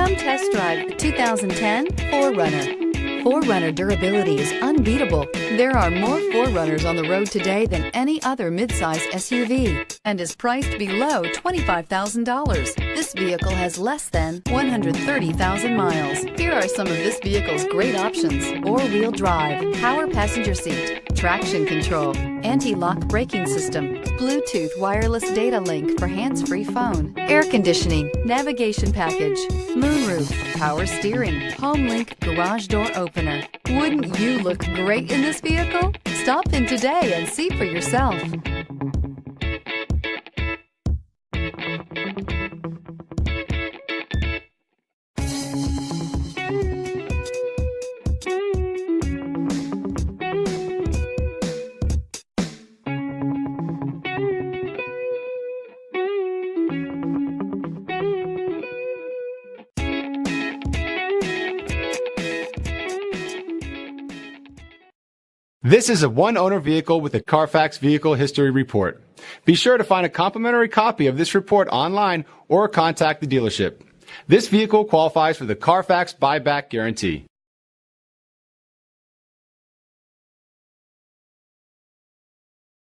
Come test drive the 2010 4runner. 4runner durability is unbeatable. There are more 4runners on the road today than any other midsize SUV and is priced below $25,000. This vehicle has less than 130,000 miles. Here are some of this vehicle's great options: four-wheel drive, power passenger seat, traction control, anti-lock braking system, Bluetooth wireless data link for hands-free phone, air conditioning, navigation package, moonroof, power steering, HomeLink garage door opener. Wouldn't you look great in this vehicle? Stop in today and see for yourself. This is a one-owner vehicle with a Carfax Vehicle History Report. Be sure to find a complimentary copy of this report online or contact the dealership. This vehicle qualifies for the Carfax Buyback Guarantee.